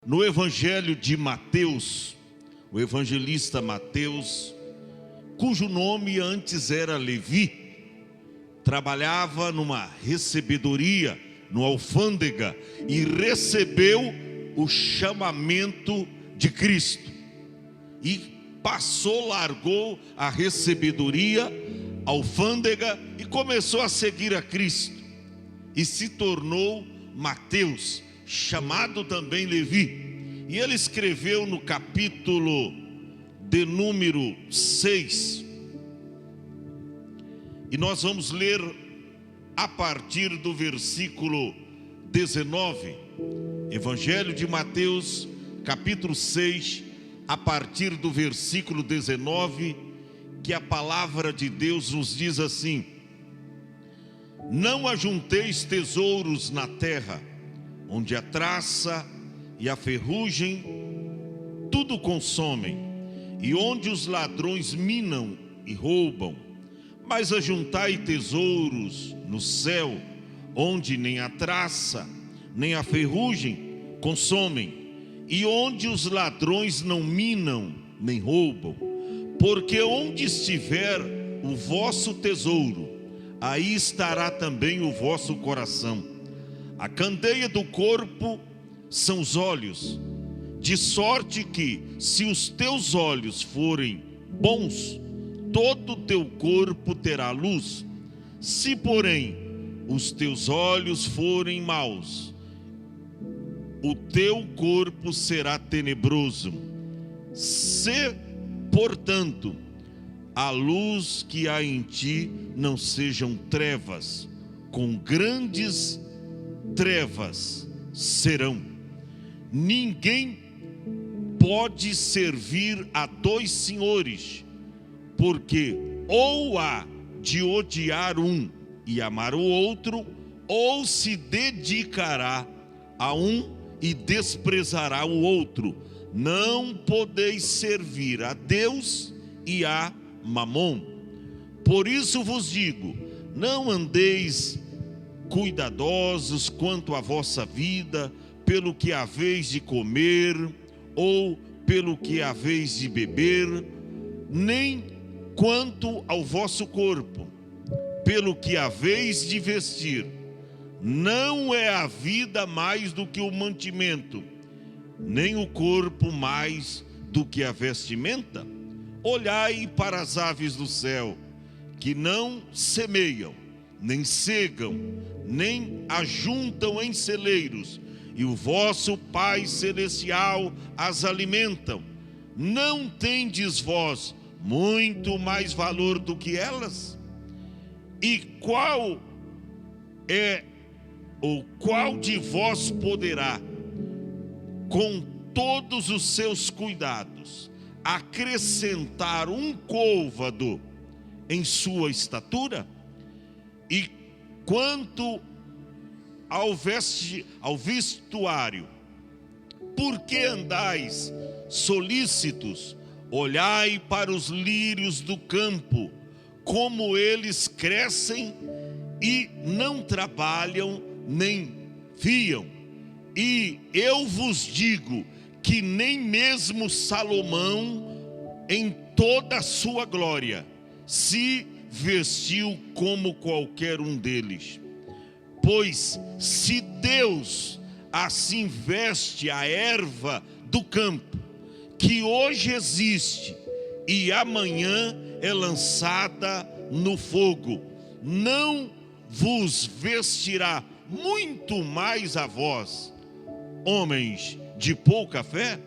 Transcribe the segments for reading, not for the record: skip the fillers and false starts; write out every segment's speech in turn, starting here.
No Evangelho de Mateus, o evangelista Mateus, cujo nome antes era Levi, trabalhava numa recebedoria, no alfândega, e recebeu o chamamento de Cristo. E largou a recebedoria, a alfândega, e começou a seguir a Cristo. E se tornou Mateus, chamado também Levi. E ele escreveu no capítulo de número 6. E nós vamos ler a partir do versículo 19. Evangelho de Mateus, capítulo 6, a partir do versículo 19, que a palavra de Deus nos diz assim: Não ajunteis tesouros na terra, onde a traça e a ferrugem tudo consomem, e onde os ladrões minam e roubam. Mas ajuntai tesouros no céu, onde nem a traça, nem a ferrugem consomem, e onde os ladrões não minam, nem roubam. Porque onde estiver o vosso tesouro, aí estará também o vosso coração. A candeia do corpo são os olhos, de sorte que, se os teus olhos forem bons, todo o teu corpo terá luz. Se, porém, os teus olhos forem maus, o teu corpo será tenebroso. Se, portanto, a luz que há em ti não sejam trevas, com grandes trevas serão. Ninguém pode servir a dois senhores, porque ou há de odiar um e amar o outro, ou se dedicará a um e desprezará o outro. Não podeis servir a Deus e a Mamon. Por isso vos digo, não andeis cuidadosos quanto à vossa vida, pelo que haveis de comer, ou pelo que haveis de beber, nem quanto ao vosso corpo, pelo que haveis de vestir. Não é a vida mais do que o mantimento, nem o corpo mais do que a vestimenta? Olhai para as aves do céu, que não semeiam, nem cegam, nem ajuntam em celeiros, e o vosso Pai Celestial as alimentam. Não tendes vós muito mais valor do que elas? E qual de vós poderá, com todos os seus cuidados, acrescentar um côvado em sua estatura? E quanto ao vestuário, por que andais solícitos? Olhai para os lírios do campo, como eles crescem e não trabalham nem fiam. E eu vos digo que nem mesmo Salomão, em toda a sua glória, se vestiu como qualquer um deles. Pois se Deus assim veste a erva do campo, que hoje existe e amanhã é lançada no fogo, não vos vestirá muito mais a vós, homens de pouca fé?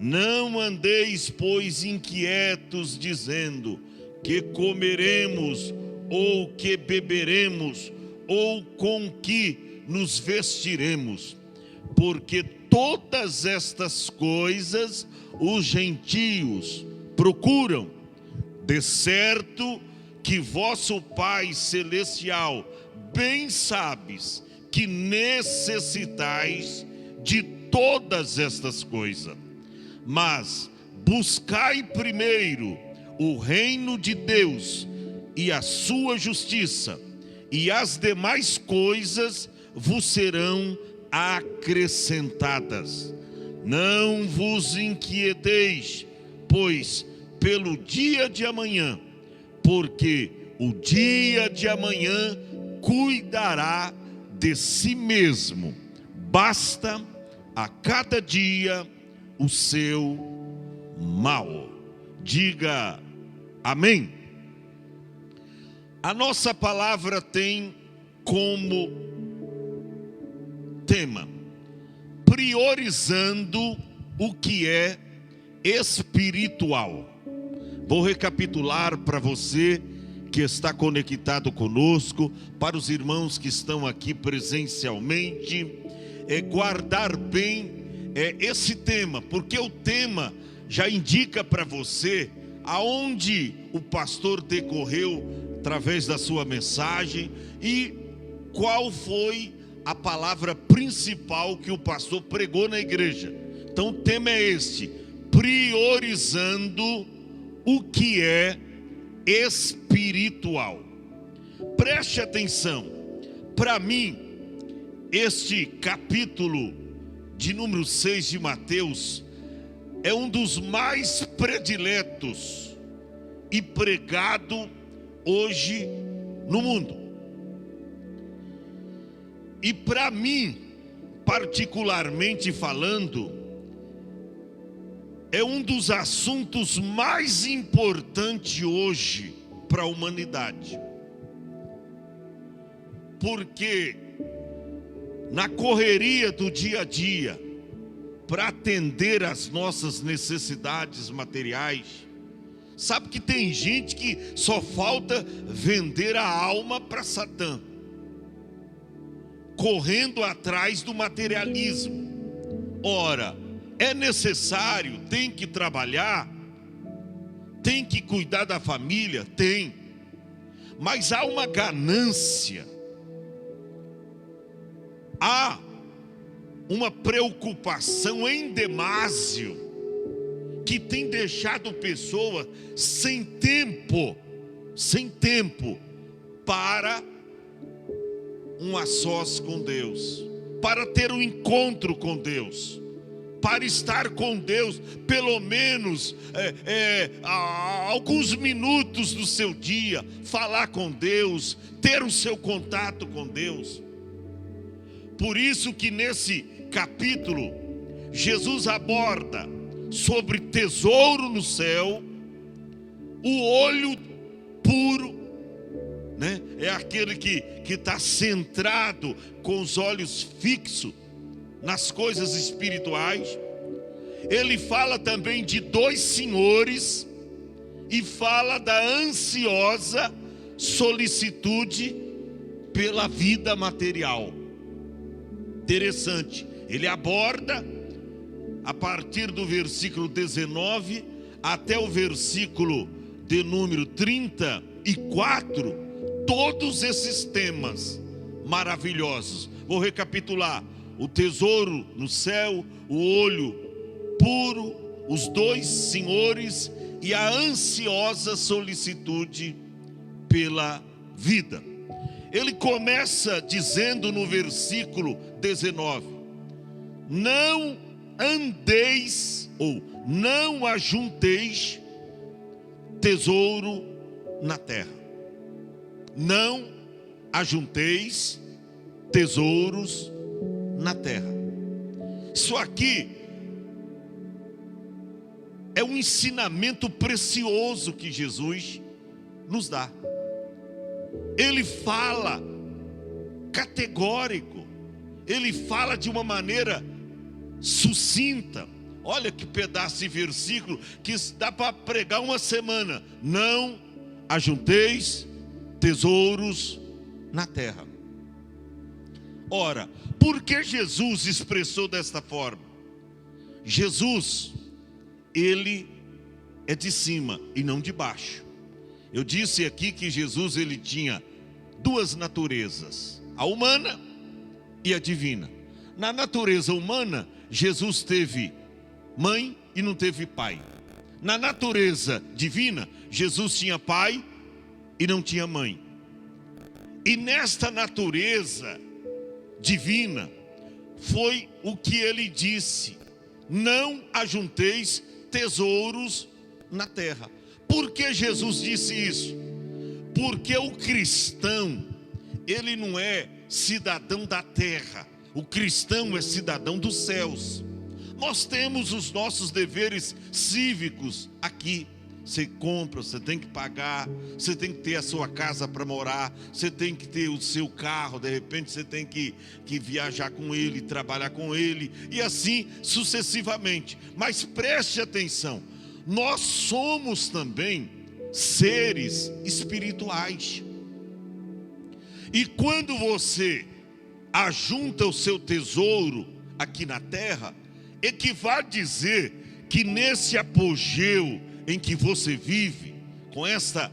Não andeis, pois, inquietos, dizendo: que comeremos, ou que beberemos, ou com que nos vestiremos? Porque todas estas coisas os gentios procuram. De certo que vosso Pai Celestial bem sabes que necessitais de todas estas coisas. Mas buscai primeiro o reino de Deus e a sua justiça, e as demais coisas vos serão acrescentadas. Não vos inquieteis, pois pelo dia de amanhã, porque o dia de amanhã cuidará de si mesmo. Basta a cada dia o seu mal. Diga amém. A nossa palavra tem como tema priorizando o que é espiritual. Vou recapitular para você que está conectado conosco, para os irmãos que estão aqui presencialmente, guardar bem esse tema, porque o tema já indica para você aonde o pastor decorreu através da sua mensagem e qual foi a palavra principal que o pastor pregou na igreja. Então o tema é este: priorizando o que é espiritual. Preste atenção. Para mim, este capítulo de número 6 de Mateus é um dos mais prediletos e pregado hoje no mundo. E para mim, particularmente falando, é um dos assuntos mais importantes hoje para a humanidade. Porque na correria do dia a dia, para atender às nossas necessidades materiais, sabe que tem gente que só falta vender a alma para Satã, correndo atrás do materialismo. Ora, é necessário, tem que trabalhar, tem que cuidar da família, tem, mas há uma ganância, há uma preocupação em demásio que tem deixado pessoas sem tempo para um a sós com Deus, para ter um encontro com Deus, para estar com Deus, pelo menos alguns minutos do seu dia, falar com Deus, ter o seu contato com Deus. Por isso que nesse capítulo, Jesus aborda sobre tesouro no céu, o olho puro, né? É aquele que está centrado com os olhos fixos nas coisas espirituais. Ele fala também de dois senhores e fala da ansiosa solicitude pela vida material. Interessante, ele aborda a partir do versículo 19 até o versículo de número 34, todos esses temas maravilhosos. Vou recapitular: o tesouro no céu, o olho puro, os dois senhores e a ansiosa solicitude pela vida. Ele começa dizendo no versículo 19: não andeis ou não ajunteis tesouro na terra. Não ajunteis tesouros na terra. Isso aqui é um ensinamento precioso que Jesus nos dá. Ele fala categórico, ele fala de uma maneira sucinta. Olha que pedaço de versículo que dá para pregar uma semana. Não ajunteis tesouros na terra. Ora, por que Jesus expressou desta forma? Jesus, ele é de cima e não de baixo. Eu disse aqui que Jesus, ele tinha duas naturezas, a humana e a divina. Na natureza humana, Jesus teve mãe e não teve pai. Na natureza divina, Jesus tinha pai e não tinha mãe. E nesta natureza divina, foi o que ele disse: não ajunteis tesouros na terra. Por que Jesus disse isso? Porque o cristão, ele não é cidadão da terra. O cristão é cidadão dos céus. Nós temos os nossos deveres cívicos aqui. Você compra, você tem que pagar, você tem que ter a sua casa para morar, você tem que ter o seu carro, de repente você tem que viajar com ele, trabalhar com ele, e assim sucessivamente. Mas preste atenção, nós somos também seres espirituais. E quando você ajunta o seu tesouro aqui na terra, equivale a dizer que nesse apogeu em que você vive, com esta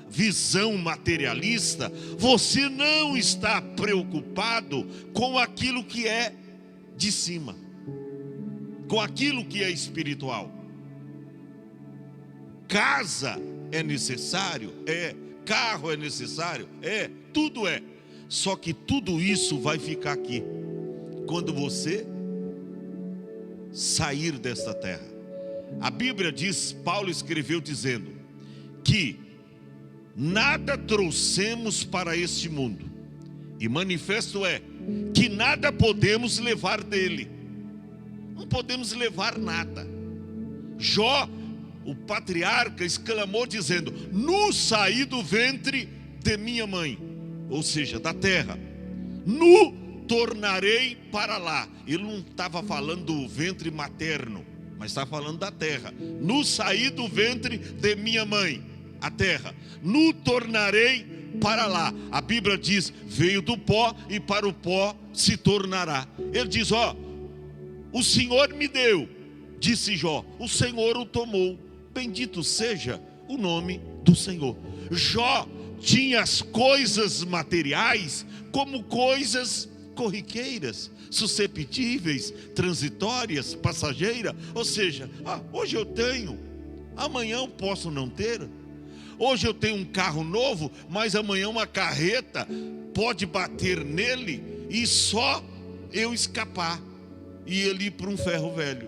visão materialista, você não está preocupado com aquilo que é de cima, com aquilo que é espiritual. Casa é necessário? É. Carro é necessário? É. Tudo é. Só que tudo isso vai ficar aqui quando você sair desta terra. A Bíblia diz, Paulo escreveu dizendo que nada trouxemos para este mundo, e manifesto é que nada podemos levar dele. Não podemos levar nada. Jó, o patriarca, exclamou dizendo: nu saí do ventre de minha mãe, ou seja, da terra, nu tornarei para lá. Ele não estava falando do ventre materno, mas está falando da terra. Nu saí do ventre de minha mãe, a terra, nu tornarei para lá. A Bíblia diz, veio do pó e para o pó se tornará. Ele diz, ó, o Senhor me deu, disse Jó, o Senhor o tomou. Bendito seja o nome do Senhor. Jó tinha as coisas materiais como coisas corriqueiras, susceptíveis, transitórias, passageiras. Ou seja, hoje eu tenho, amanhã eu posso não ter. Hoje eu tenho um carro novo, mas amanhã uma carreta pode bater nele e só eu escapar e ele ir para um ferro velho.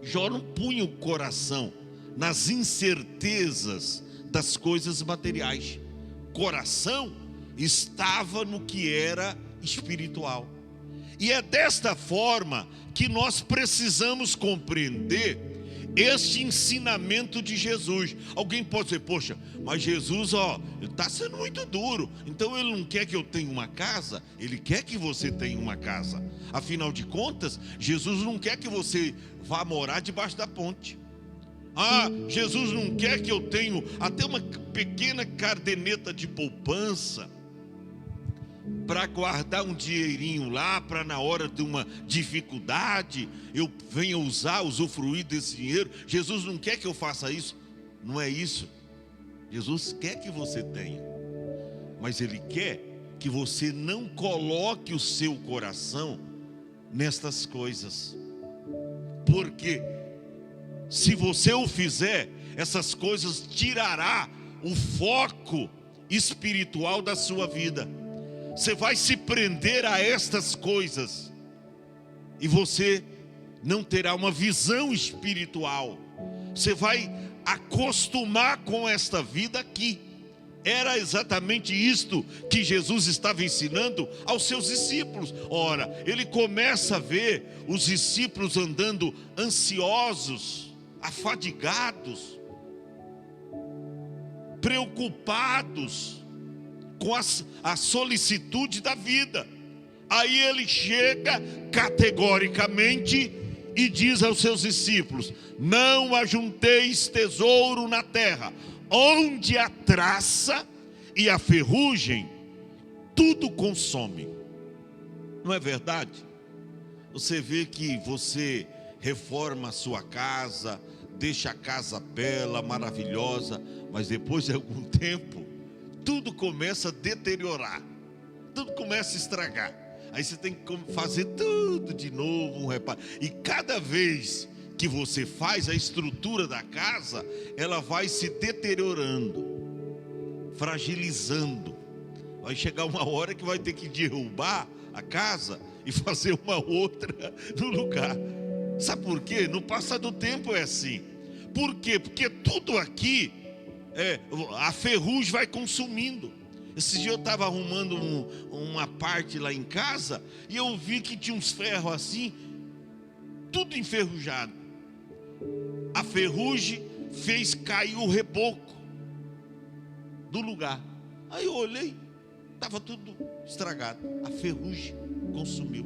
Jó não punha o coração nas incertezas das coisas materiais. Coração estava no que era espiritual. E é desta forma que nós precisamos compreender este ensinamento de Jesus. Alguém pode dizer, poxa, mas Jesus, está sendo muito duro, então ele não quer que eu tenha uma casa? Ele quer que você tenha uma casa. Afinal de contas, Jesus não quer que você vá morar debaixo da ponte. Jesus não quer que eu tenha até uma pequena caderneta de poupança para guardar um dinheirinho lá, para na hora de uma dificuldade eu venha usufruir desse dinheiro. Jesus não quer que eu faça isso. Não é isso. Jesus quer que você tenha, mas Ele quer que você não coloque o seu coração nestas coisas, porque se você o fizer, essas coisas tirará o foco espiritual da sua vida. Você vai se prender a estas coisas e você não terá uma visão espiritual. Você vai acostumar com esta vida aqui. Era exatamente isto que Jesus estava ensinando aos seus discípulos. Ora, ele começa a ver os discípulos andando ansiosos, afadigados, preocupados com a solicitude da vida. Aí ele chega categoricamente e diz aos seus discípulos: não ajunteis tesouro na terra, onde a traça e a ferrugem tudo consome. Não é verdade? Você vê que você reforma a sua casa, deixa a casa bela, maravilhosa, mas depois de algum tempo tudo começa a deteriorar, tudo começa a estragar. Aí você tem que fazer tudo de novo, um reparo. E cada vez que você faz, a estrutura da casa, ela vai se deteriorando, fragilizando. Vai chegar uma hora que vai ter que derrubar a casa e fazer uma outra no lugar. Sabe por quê? No passar do tempo é assim. Por quê? Porque tudo aqui, a ferrugem vai consumindo. Esse dia eu estava arrumando uma parte lá em casa e eu vi que tinha uns ferros assim, tudo enferrujado. A ferrugem fez cair o reboco do lugar. Aí eu olhei, estava tudo estragado. A ferrugem consumiu.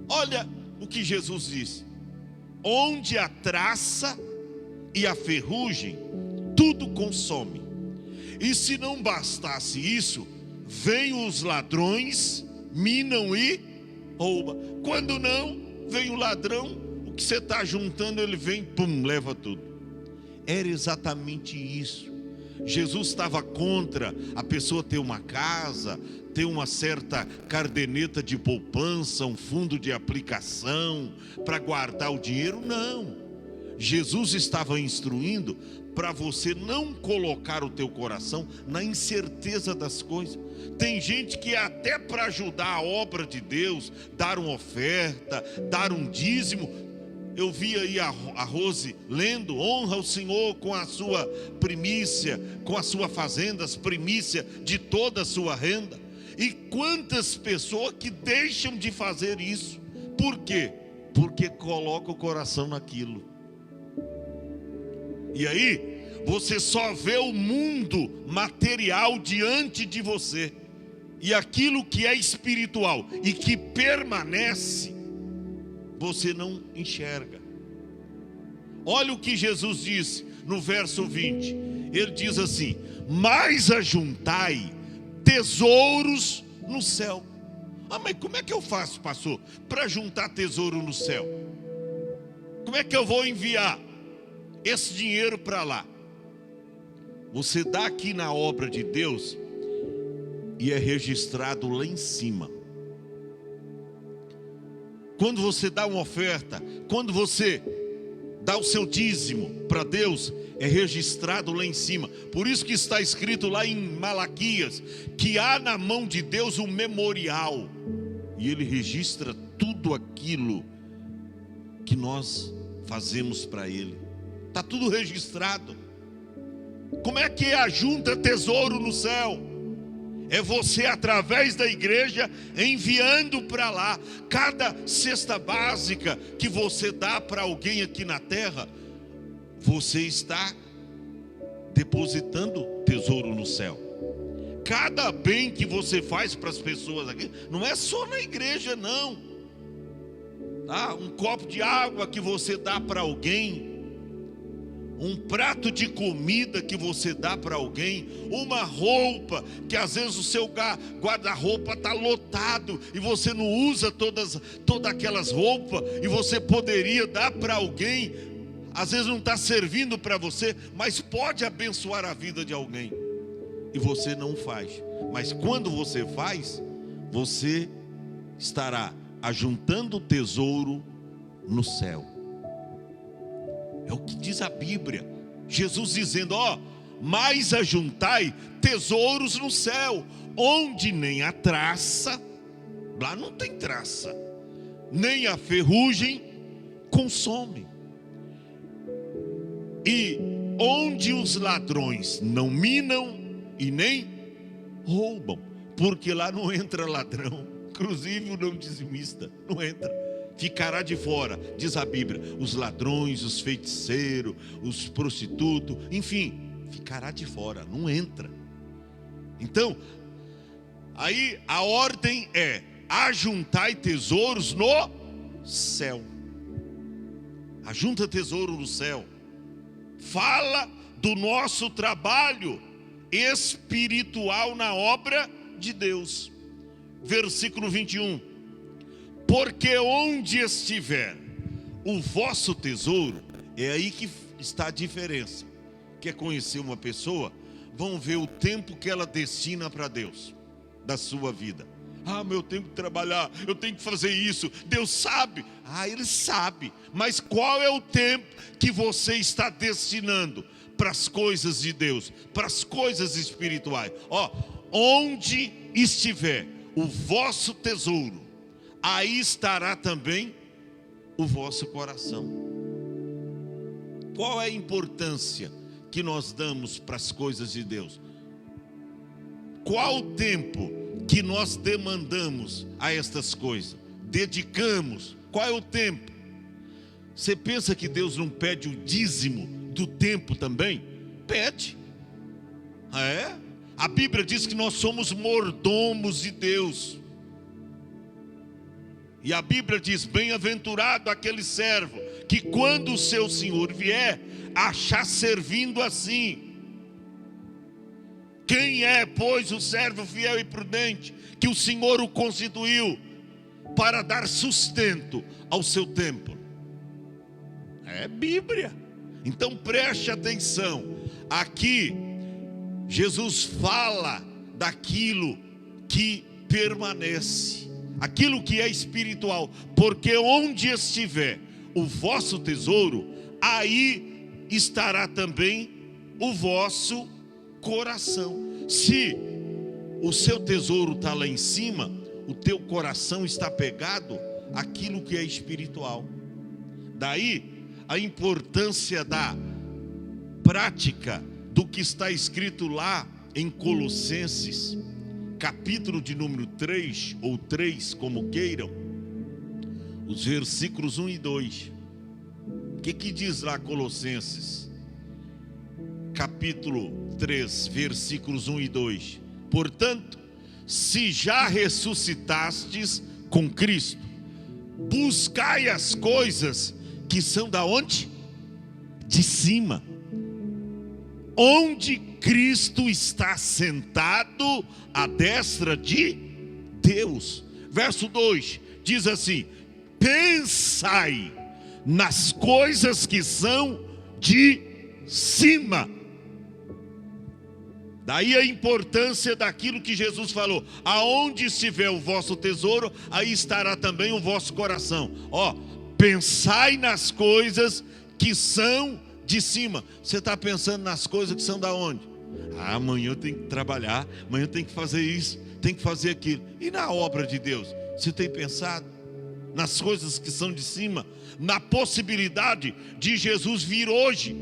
Olha o que Jesus disse: onde a traça e a ferrugem, tudo consome. E se não bastasse isso, vêm os ladrões, minam e roubam. Quando não, vem o ladrão, o que você está juntando, ele vem, pum, leva tudo. Era exatamente isso. Jesus estava contra a pessoa ter uma casa, ter uma certa caderneta de poupança, um fundo de aplicação para guardar o dinheiro. Não. Jesus estava instruindo para você não colocar o teu coração na incerteza das coisas. Tem gente que até para ajudar a obra de Deus, dar uma oferta, dar um dízimo. Eu vi aí a Rose lendo: honra o Senhor com a sua primícia, com a sua fazenda, as primícias de toda a sua renda. E quantas pessoas que deixam de fazer isso. Por quê? Porque coloca o coração naquilo. E aí, você só vê o mundo material diante de você. E aquilo que é espiritual e que permanece, você não enxerga. Olha o que Jesus disse no verso 20. Ele diz assim: mas ajuntai tesouros no céu. Ah, mas como é que eu faço, pastor, para juntar tesouro no céu? Como é que eu vou enviar esse dinheiro para lá? Você dá aqui na obra de Deus e é registrado lá em cima. Quando você dá uma oferta, quando você dá o seu dízimo para Deus, é registrado lá em cima. Por isso que está escrito lá em Malaquias que há na mão de Deus um memorial, e Ele registra tudo aquilo que nós fazemos para Ele. Está tudo registrado. Como é que ajunta tesouro no céu? É você, através da igreja, enviando para lá. Cada cesta básica que você dá para alguém aqui na terra, você está depositando tesouro no céu. Cada bem que você faz para as pessoas aqui, não é só na igreja não. Tá? Um copo de água que você dá para alguém, um prato de comida que você dá para alguém, uma roupa que às vezes o seu guarda-roupa está lotado e você não usa todas aquelas roupas, e você poderia dar para alguém, às vezes não está servindo para você, mas pode abençoar a vida de alguém, e você não faz. Mas quando você faz, você estará ajuntando tesouro no céu. É o que diz a Bíblia. Jesus dizendo: mas ajuntai tesouros no céu, onde nem a traça, lá não tem traça, nem a ferrugem consome, e onde os ladrões não minam e nem roubam, porque lá não entra ladrão, inclusive o não dizimista não entra. Ficará de fora, diz a Bíblia, os ladrões, os feiticeiros, os prostitutos, enfim, ficará de fora, não entra. Então, aí a ordem é: ajuntai tesouros no céu. Ajunta tesouro no céu. Fala do nosso trabalho espiritual na obra de Deus. Versículo 21. Porque onde estiver o vosso tesouro, é aí que está a diferença. Quer conhecer uma pessoa? Vão ver o tempo que ela destina para Deus, da sua vida. Ah, mas eu tenho que trabalhar, eu tenho que fazer isso. Deus sabe. Ah, Ele sabe. Mas qual é o tempo que você está destinando para as coisas de Deus, para as coisas espirituais? Onde estiver o vosso tesouro, aí estará também o vosso coração. Qual é a importância que nós damos para as coisas de Deus? Qual o tempo que nós demandamos a estas coisas? Dedicamos? Qual é o tempo? Você pensa que Deus não pede o dízimo do tempo também? Pede. É? A Bíblia diz que nós somos mordomos de Deus. E a Bíblia diz: bem-aventurado aquele servo que quando o seu senhor vier, achar servindo assim. Quem é, pois, o servo fiel e prudente, que o Senhor o constituiu para dar sustento ao seu templo? É Bíblia. Então preste atenção. Aqui Jesus fala daquilo que permanece, aquilo que é espiritual, porque onde estiver o vosso tesouro, aí estará também o vosso coração. Se o seu tesouro está lá em cima, o teu coração está pegado àquilo que é espiritual. Daí a importância da prática do que está escrito lá em Colossenses, capítulo de número 3, ou 3, como queiram, os versículos 1 e 2. O que diz lá Colossenses? Capítulo 3, versículos 1 e 2. Portanto, se já ressuscitastes com Cristo, buscai as coisas que são da onde? De cima, onde Cristo está sentado à destra de Deus. Verso 2 diz assim: pensai nas coisas que são de cima. Daí a importância daquilo que Jesus falou: aonde estiver o vosso tesouro, aí estará também o vosso coração. Pensai nas coisas que são de cima. Você está pensando nas coisas que são da onde? Amanhã eu tenho que trabalhar, amanhã eu tenho que fazer isso, tenho que fazer aquilo. E na obra de Deus, você tem pensado nas coisas que são de cima? Na possibilidade de Jesus vir hoje,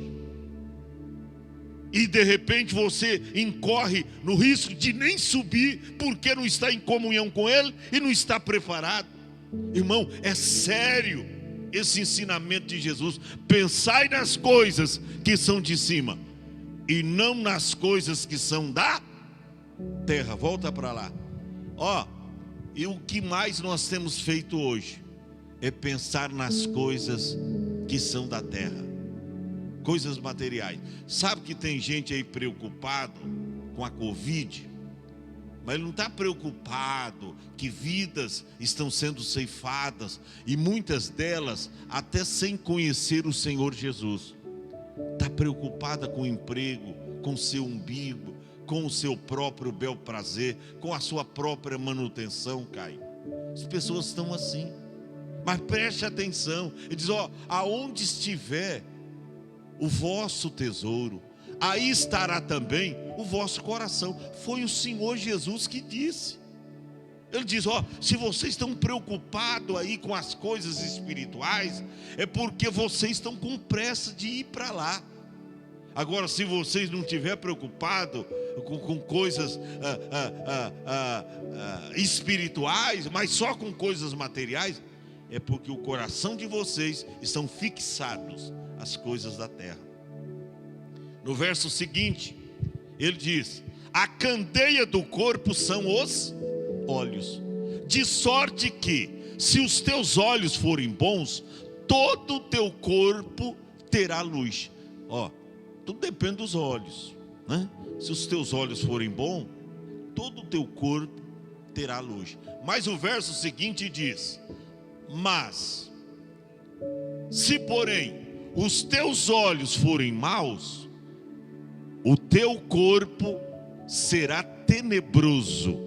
e de repente você incorre no risco de nem subir, porque não está em comunhão com Ele e não está preparado. Irmão, é sério esse ensinamento de Jesus. Pensai nas coisas que são de cima e não nas coisas que são da terra. Volta para lá. E o que mais nós temos feito hoje é pensar nas coisas que são da terra, coisas materiais. Sabe que tem gente aí preocupado com a Covid, mas ele não está preocupado que vidas estão sendo ceifadas, e muitas delas até sem conhecer o Senhor Jesus. Está preocupada com o emprego, com o seu umbigo, com o seu próprio bel prazer, com a sua própria manutenção, Caio. As pessoas estão assim. Mas preste atenção, ele diz: aonde estiver o vosso tesouro, aí estará também o vosso coração. Foi o Senhor Jesus que disse. Ele diz: se vocês estão preocupados aí com as coisas espirituais, é porque vocês estão com pressa de ir para lá. Agora, se vocês não estiverem preocupados com coisas espirituais, mas só com coisas materiais, é porque o coração de vocês estão fixados às coisas da terra. No verso seguinte, ele diz: a candeia do corpo são os olhos, de sorte que, se os teus olhos forem bons, todo o teu corpo terá luz. Tudo depende dos olhos, né? Se os teus olhos forem bons, todo o teu corpo terá luz. Mas o verso seguinte diz: mas, se porém os teus olhos forem maus, o teu corpo será tenebroso.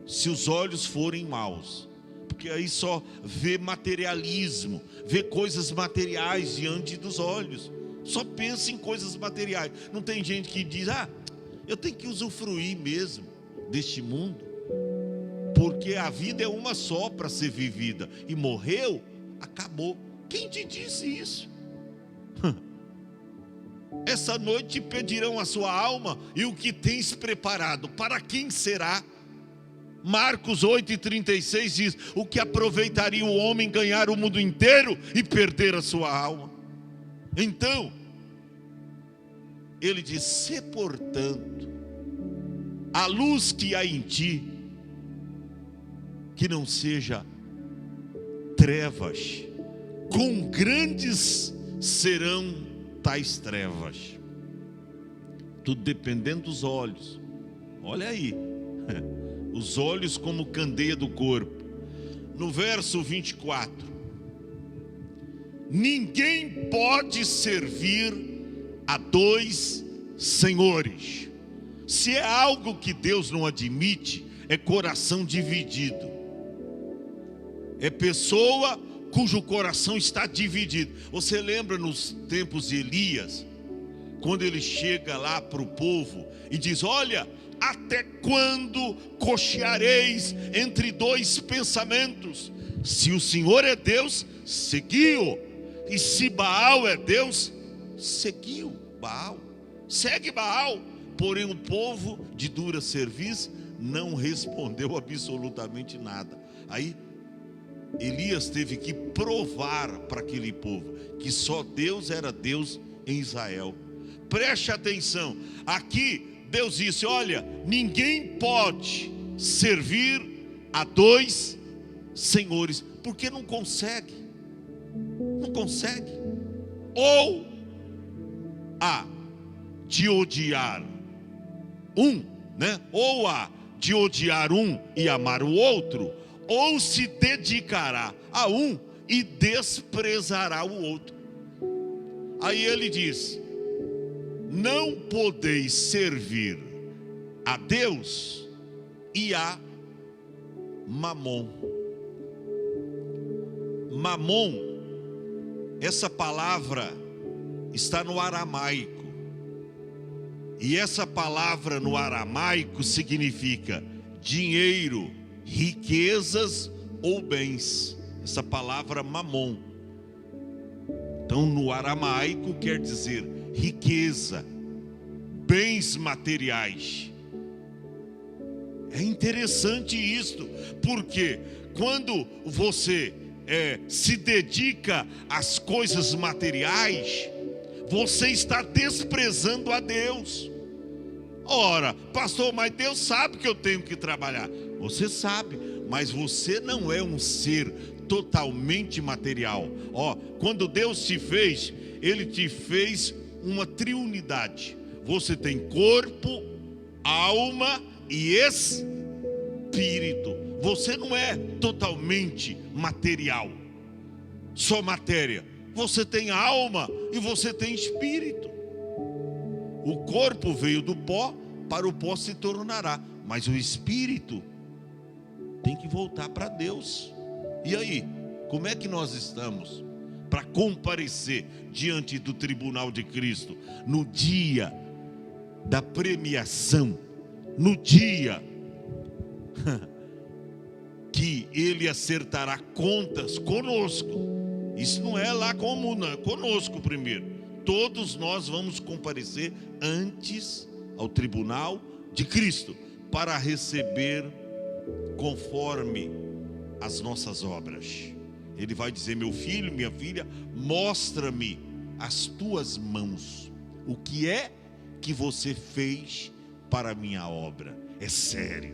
Se os olhos forem maus, porque aí só vê materialismo, vê coisas materiais diante dos olhos, só pensa em coisas materiais. Não tem gente que diz: eu tenho que usufruir mesmo deste mundo, porque a vida é uma só para ser vivida, e morreu, acabou. Quem te disse isso? Essa noite pedirão a sua alma, e o que tens preparado, para quem será? Marcos 8,36 diz: o que aproveitaria o homem ganhar o mundo inteiro e perder a sua alma? Então, ele diz: se portanto a luz que há em ti, que não seja trevas, quão grandes serão tais trevas. Tudo dependendo dos olhos. Olha aí, os olhos como candeia do corpo. No verso 24: ninguém pode servir a dois senhores. Se é algo que Deus não admite, é coração dividido, é pessoa cujo coração está dividido. Você lembra nos tempos de Elias, quando ele chega lá para o povo e diz: olha, até quando cocheareis entre dois pensamentos? Se o Senhor é Deus, segui-o, e se Baal é Deus, seguiu Baal, segue Baal. Porém o povo de dura serviço não respondeu absolutamente nada. Aí Elias teve que provar para aquele povo que só Deus era Deus em Israel. Preste atenção, aqui Deus disse: olha, ninguém pode servir a dois senhores, porque não consegue. Não consegue. Ou há de odiar um, né? Ou há de odiar um e amar o outro, ou se dedicará a um e desprezará o outro. Aí ele diz: não podeis servir a Deus e a Mamon. Mamon, essa palavra está no aramaico, e essa palavra no aramaico significa dinheiro, riquezas ou bens. Essa palavra mamon, então no aramaico quer dizer riqueza, bens materiais. É interessante isto, porque quando você se dedica às coisas materiais, você está desprezando a Deus. Ora, pastor, mas Deus sabe que eu tenho que trabalhar. Você sabe, mas você não é um ser totalmente material. Quando Deus te fez, Ele te fez uma triunidade. Você tem corpo, alma e espírito. Você não é totalmente material, só matéria. Você tem alma e você tem espírito. O corpo veio do pó, para o pó se tornará, mas o espírito tem que voltar para Deus. E aí, como é que nós estamos para comparecer diante do tribunal de Cristo no dia da premiação, no dia que Ele acertará contas conosco? Isso não é lá comum, não, é conosco primeiro. Todos nós vamos comparecer antes ao tribunal de Cristo para receber conforme as nossas obras. Ele vai dizer: meu filho, minha filha, mostra-me as tuas mãos, o que é que você fez para a minha obra. É sério,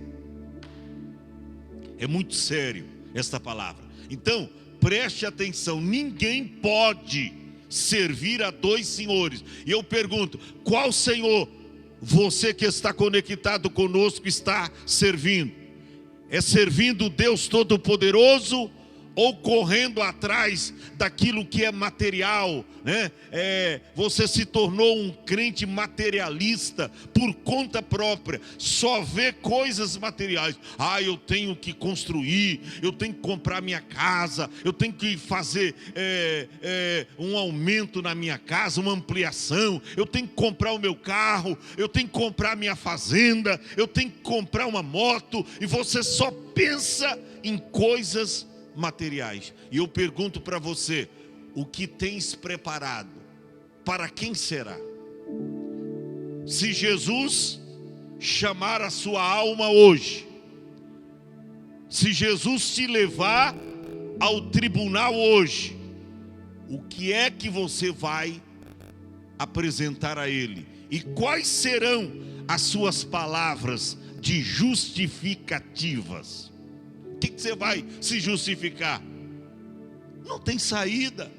é muito sério esta palavra. Então preste atenção, ninguém pode servir a dois senhores. E eu pergunto: qual senhor você que está conectado conosco está servindo? É servindo o Deus Todo-Poderoso, ou correndo atrás daquilo que é material, né? Você se tornou um crente materialista por conta própria, só vê coisas materiais. Eu tenho que construir, eu tenho que comprar minha casa, eu tenho que fazer um aumento na minha casa, uma ampliação, eu tenho que comprar o meu carro, eu tenho que comprar minha fazenda, eu tenho que comprar uma moto, e você só pensa em coisas materiais. E eu pergunto para você, o que tens preparado? Para quem será? Se Jesus chamar a sua alma hoje, se Jesus te levar ao tribunal hoje, o que é que você vai apresentar a Ele? E quais serão as suas palavras de justificativas? O que você vai se justificar? Não tem saída.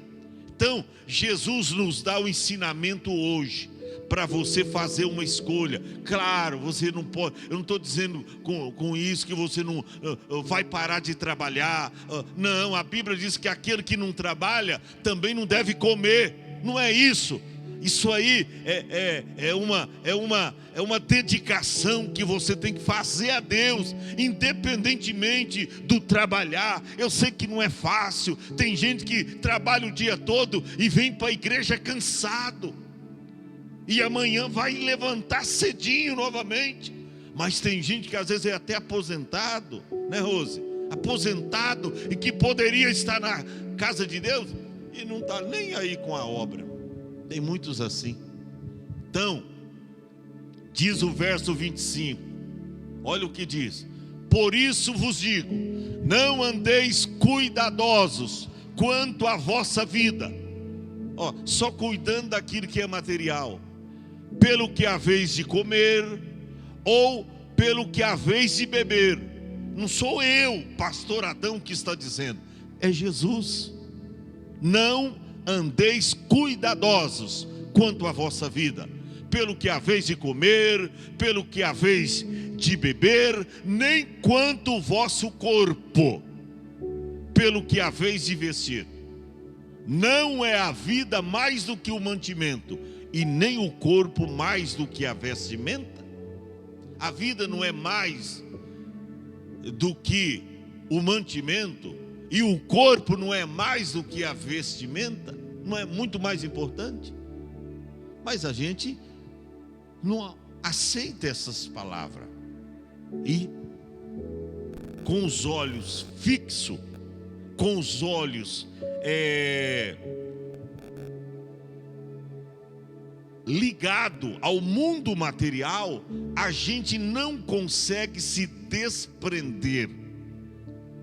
Então, Jesus nos dá o ensinamento hoje para você fazer uma escolha. Claro, você não pode, eu não estou dizendo com isso que você não vai parar de trabalhar. Não, a Bíblia diz que aquele que não trabalha também não deve comer. Não é isso. Isso aí é uma dedicação que você tem que fazer a Deus, independentemente do trabalhar. Eu sei que não é fácil. Tem gente que trabalha o dia todo e vem para a igreja cansado, e amanhã vai levantar cedinho novamente. Mas tem gente que às vezes é até aposentado, né, Rose? Aposentado, e que poderia estar na casa de Deus e não está nem aí com a obra. Tem muitos assim. Então, diz o verso 25, olha o que diz: por isso vos digo, não andeis cuidadosos quanto à vossa vida, só cuidando daquilo que é material, pelo que haveis de comer, ou pelo que haveis de beber. Não sou eu, pastor Adão, que está dizendo, é Jesus. Não andeis cuidadosos quanto à vossa vida, pelo que haveis de comer, pelo que haveis de beber, nem quanto o vosso corpo, pelo que haveis de vestir. Não é a vida mais do que o mantimento, e nem o corpo mais do que a vestimenta? A vida não é mais do que o mantimento, e o corpo não é mais do que a vestimenta? Não é muito mais importante? Mas a gente não aceita essas palavras, e com os olhos fixos, com os olhos ligado ao mundo material, a gente não consegue se desprender.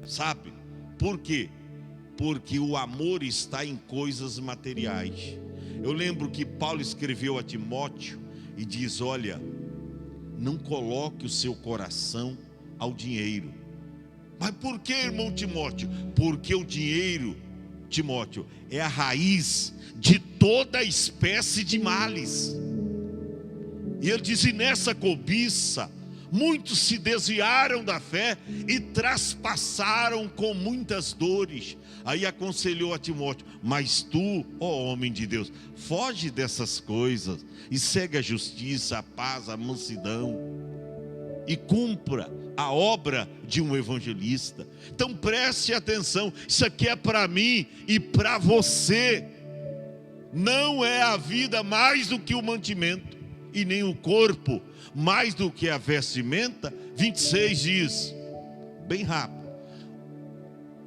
Sabe por quê? Porque o amor está em coisas materiais. Eu lembro que Paulo escreveu a Timóteo e diz: olha, não coloque o seu coração ao dinheiro. Mas por que, irmão Timóteo? Porque o dinheiro, Timóteo, é a raiz de toda espécie de males. E ele diz: e nessa cobiça muitos se desviaram da fé e traspassaram com muitas dores. Aí aconselhou a Timóteo: mas tu, ó homem de Deus, foge dessas coisas e segue a justiça, a paz, a mansidão, e cumpra a obra de um evangelista. Então preste atenção, isso aqui é para mim e para você. Não é a vida mais do que o mantimento, e nem o corpo mais do que a vestimenta. 26 diz, bem rápido: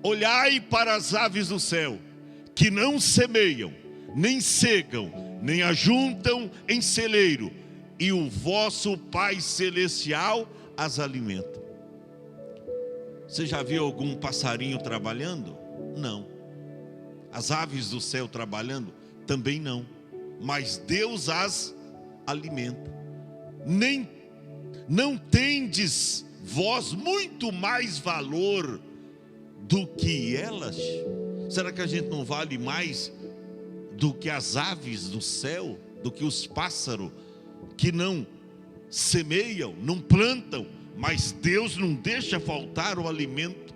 olhai para as aves do céu, que não semeiam, nem cegam, nem ajuntam em celeiro, e o vosso Pai Celestial as alimenta. Você já viu algum passarinho trabalhando? Não. As aves do céu trabalhando? Também não. Mas Deus as alimenta. Não tendes vós muito mais valor do que elas? Será que a gente não vale mais do que as aves do céu, do que os pássaros que não semeiam, não plantam, mas Deus não deixa faltar o alimento?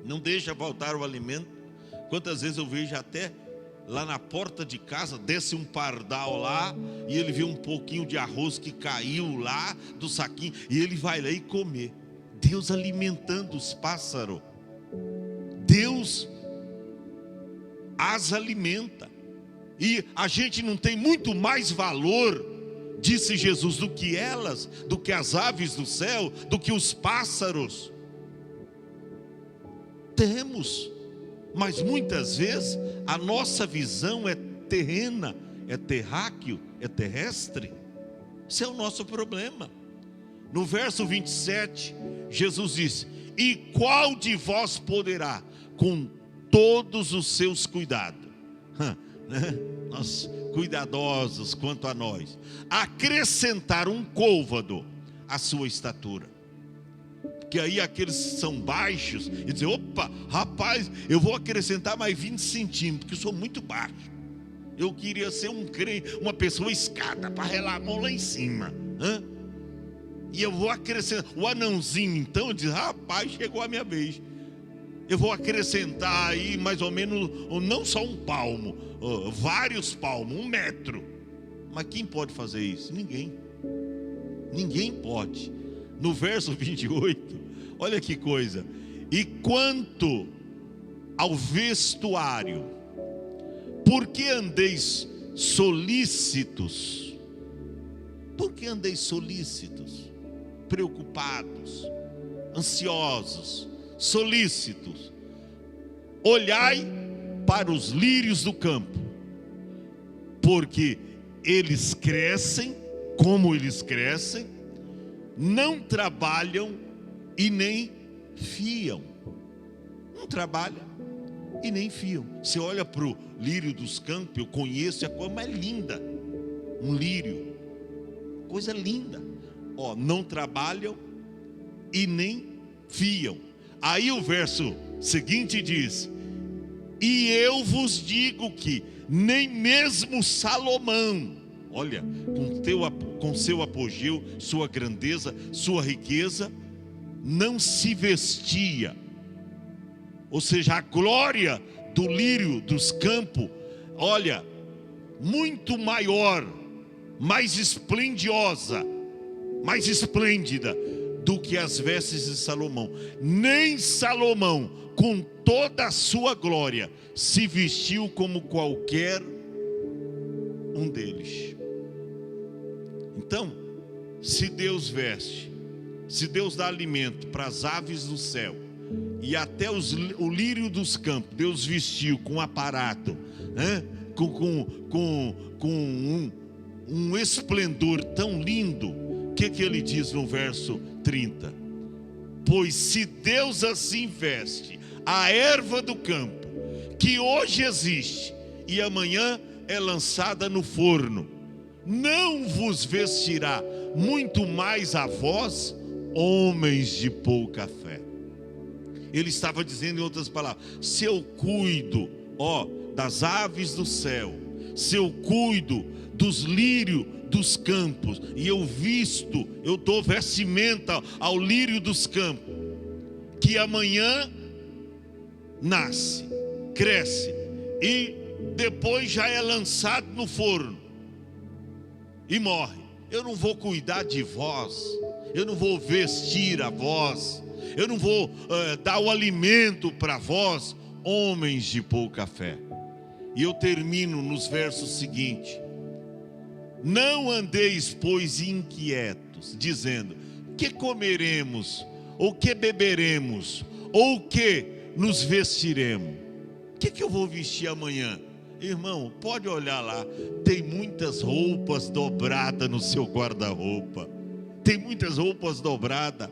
Não deixa faltar o alimento. Quantas vezes eu vejo até lá na porta de casa, desce um pardal lá, e ele vê um pouquinho de arroz que caiu lá do saquinho, e ele vai lá e comer. Deus alimentando os pássaros. Deus as alimenta. E a gente não tem muito mais valor, disse Jesus, do que elas, do que as aves do céu, do que os pássaros. Temos, mas muitas vezes a nossa visão é terrena, é terráqueo, é terrestre. Esse é o nosso problema. No verso 27, Jesus disse: e qual de vós poderá, com todos os seus cuidados, nós cuidadosos quanto a nós, acrescentar um côvado à sua estatura? Porque aí aqueles que são baixos, e dizem: opa, rapaz, eu vou acrescentar mais 20 centímetros, porque eu sou muito baixo. Eu queria ser uma pessoa escada, para relar a mão lá em cima. E eu vou acrescentar. O anãozinho então diz: rapaz, chegou a minha vez. Eu vou acrescentar aí mais ou menos, não só um palmo, vários palmos, 1 metro. Mas quem pode fazer isso? Ninguém. Ninguém pode. No verso 28, olha que coisa: e quanto ao vestuário, por que andeis solícitos? Por que andeis solícitos? Preocupados, ansiosos, solícitos. Olhai para os lírios do campo, porque eles crescem, como eles crescem, não trabalham e nem fiam. Não trabalha e nem fiam. Você olha para o lírio dos campos, eu conheço, é a coisa mais linda. Um lírio, coisa linda. Não trabalham e nem fiam. Aí o verso seguinte diz: e eu vos digo que nem mesmo Salomão, olha, com seu apogeu, sua grandeza, sua riqueza, não se vestia. Ou seja, a glória do lírio dos campos, olha, muito maior, mais esplendiosa, mais esplêndida do que as vestes de Salomão. Nem Salomão, com toda a sua glória, se vestiu como qualquer um deles. Então, se Deus veste, se Deus dá alimento para as aves do céu, e até o lírio dos campos, Deus vestiu com aparato, com um esplendor tão lindo, o que ele diz no verso 30? Pois se Deus assim veste a erva do campo, que hoje existe e amanhã é lançada no forno, não vos vestirá muito mais a vós, homens de pouca fé. Ele estava dizendo, em outras palavras: se eu cuido, das aves do céu, se eu cuido dos lírios dos campos, e eu dou vestimenta ao lírio dos campos, que amanhã nasce, cresce, e depois já é lançado no forno e morre. Eu não vou cuidar de vós, eu não vou vestir a vós, eu não vou dar o alimento para vós, homens de pouca fé. E eu termino nos versos seguintes: não andeis, pois, inquietos, dizendo: que comeremos, ou que beberemos, ou que nos vestiremos? O que eu vou vestir amanhã? Irmão, pode olhar lá, tem muitas roupas dobradas no seu guarda-roupa. Tem muitas roupas dobradas.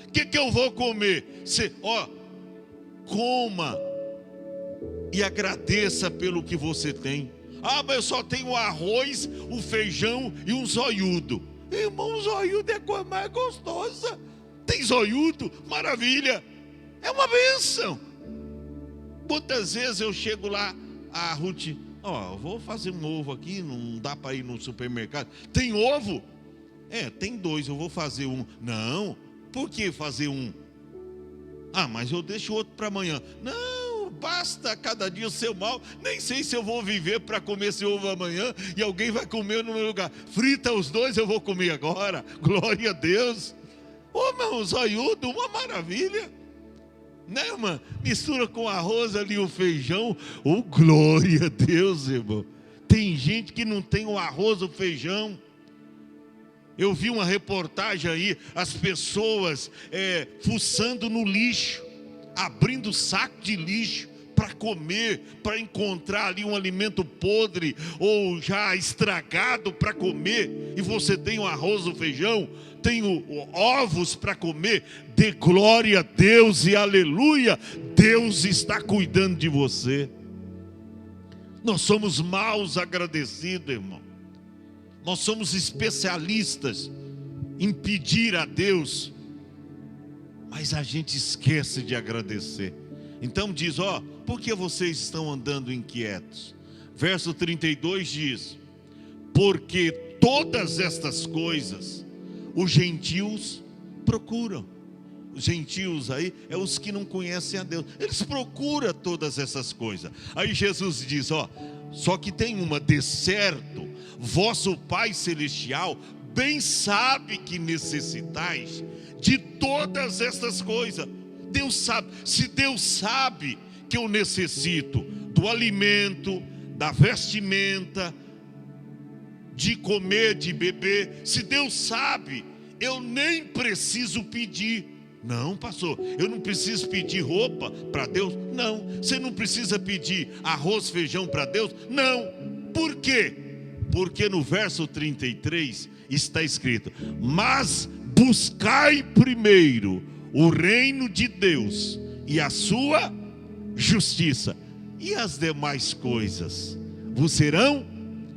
O que eu vou comer? Coma e agradeça pelo que você tem. Mas eu só tenho o arroz, o feijão e um zoiudo. Irmão, zoiudo é a coisa mais gostosa. Tem zoiudo? Maravilha. É uma bênção. Quantas vezes eu chego lá, a Ruth: vou fazer um ovo aqui, não dá para ir no supermercado. Tem ovo? Tem 2, eu vou fazer um. Não, por que fazer um? Mas eu deixo outro para amanhã. Não, basta cada dia o seu mal. Nem sei se eu vou viver para comer esse ovo amanhã e alguém vai comer no meu lugar. Frita os 2, eu vou comer agora. Glória a Deus. Meu zoiudo, uma maravilha. Né, irmã? Mistura com arroz ali o feijão. Glória a Deus, irmão. Tem gente que não tem o arroz, o feijão. Eu vi uma reportagem aí, as pessoas fuçando no lixo. abrindo saco de lixo para comer, para encontrar ali um alimento podre ou já estragado para comer, e você tem o arroz, o feijão, tem ovos para comer. Dê glória a Deus e aleluia, Deus está cuidando de você. Nós somos maus agradecidos, irmão. Nós somos especialistas em pedir a Deus, mas a gente esquece de agradecer. Então diz, por que vocês estão andando inquietos? Verso 32 diz, porque todas estas coisas os gentios procuram. Os gentios aí é os que não conhecem a Deus. Eles procuram todas essas coisas. Aí Jesus diz, só que tem uma, de certo, vosso Pai Celestial bem sabe que necessitais de todas essas coisas. Deus sabe. Se Deus sabe que eu necessito do alimento, da vestimenta, de comer, de beber, se Deus sabe, eu nem preciso pedir. Não, pastor, eu não preciso pedir roupa para Deus? Não. Você não precisa pedir arroz, feijão para Deus? Não. Por quê? Porque no verso 33 está escrito, mas buscai primeiro o reino de Deus e a sua justiça, e as demais coisas vos serão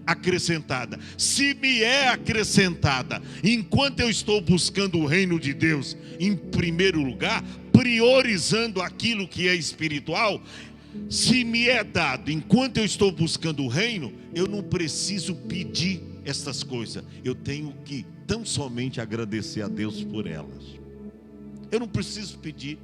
acrescentada. Se me é acrescentada, enquanto eu estou buscando o reino de Deus em primeiro lugar, priorizando aquilo que é espiritual, se me é dado enquanto eu estou buscando o reino, eu não preciso pedir essas coisas, eu tenho que tão somente agradecer a Deus por elas. Eu não preciso pedir,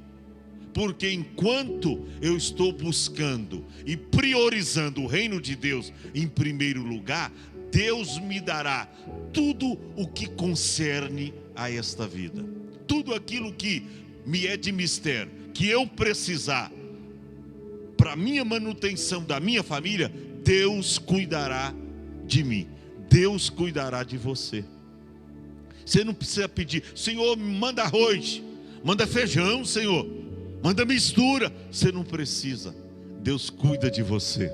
porque enquanto eu estou buscando e priorizando o reino de Deus em primeiro lugar, Deus me dará tudo o que concerne a esta vida. Tudo aquilo que me é de mistério, que eu precisar para a minha manutenção da minha família, Deus cuidará de mim. Deus cuidará de você. Você não precisa pedir, Senhor, me manda arroz, manda feijão, Senhor, manda mistura. Você não precisa. Deus cuida de você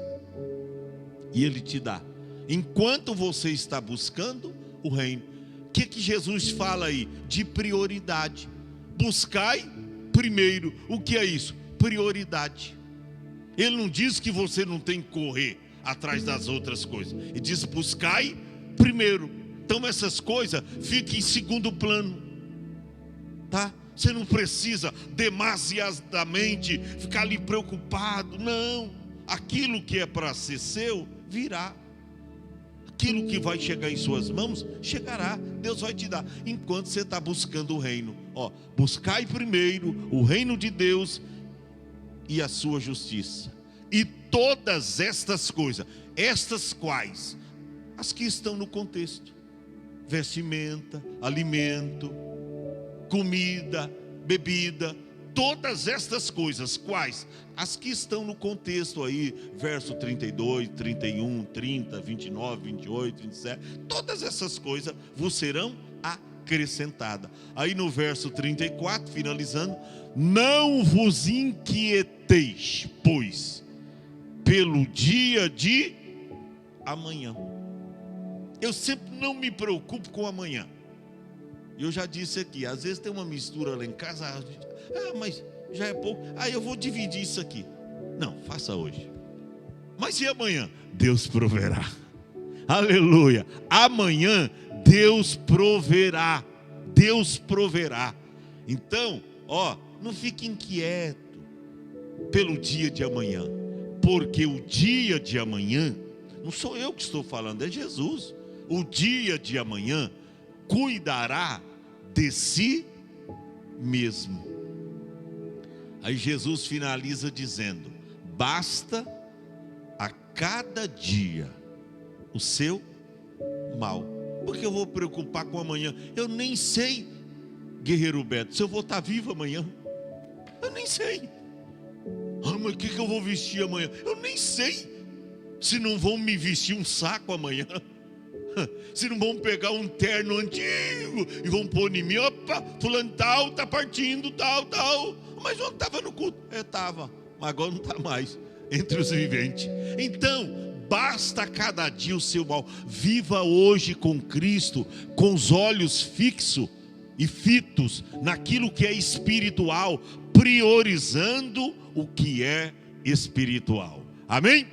e Ele te dá, enquanto você está buscando o reino. O que Jesus fala aí? De prioridade. Buscai primeiro. O que é isso? Prioridade. Ele não diz que você não tem que correr atrás das outras coisas. Ele diz, buscai primeiro. Então essas coisas ficam em segundo plano, tá? Você não precisa demasiadamente ficar ali preocupado. Não, aquilo que é para ser seu, virá. Aquilo que vai chegar em suas mãos, chegará. Deus vai te dar, enquanto você está buscando o reino. Buscai primeiro o reino de Deus e a sua justiça, e todas estas coisas, estas quais? As que estão no contexto: vestimenta, alimento, comida, bebida, todas estas coisas, quais? As que estão no contexto aí, verso 32, 31, 30, 29, 28, 27, todas essas coisas vos serão acrescentadas. Aí no verso 34, finalizando, não vos inquieteis, pois, pelo dia de amanhã. Eu sempre não me preocupo com amanhã. Eu já disse aqui, às vezes tem uma mistura lá em casa, mas já é pouco, eu vou dividir isso aqui. Não, faça hoje. Mas e amanhã? Deus proverá. Aleluia. Amanhã Deus proverá. Deus proverá. Então, não fique inquieto pelo dia de amanhã, porque o dia de amanhã, não sou eu que estou falando, é Jesus. O dia de amanhã cuidará de si mesmo. Aí Jesus finaliza dizendo: basta a cada dia o seu mal. Porque eu vou preocupar com amanhã? Eu nem sei, guerreiro Beto, se eu vou estar vivo amanhã. Eu nem sei. Mas o que eu vou vestir amanhã? Eu nem sei. Se não vão me vestir um saco amanhã, se não vão pegar um terno antigo e vão pôr em mim, opa, fulano tal, está partindo, tal. Mas ontem estava no culto. Estava, mas agora não está mais entre os viventes. Então, basta cada dia o seu mal. Viva hoje com Cristo, com os olhos fixos e fitos naquilo que é espiritual, priorizando o que é espiritual. Amém?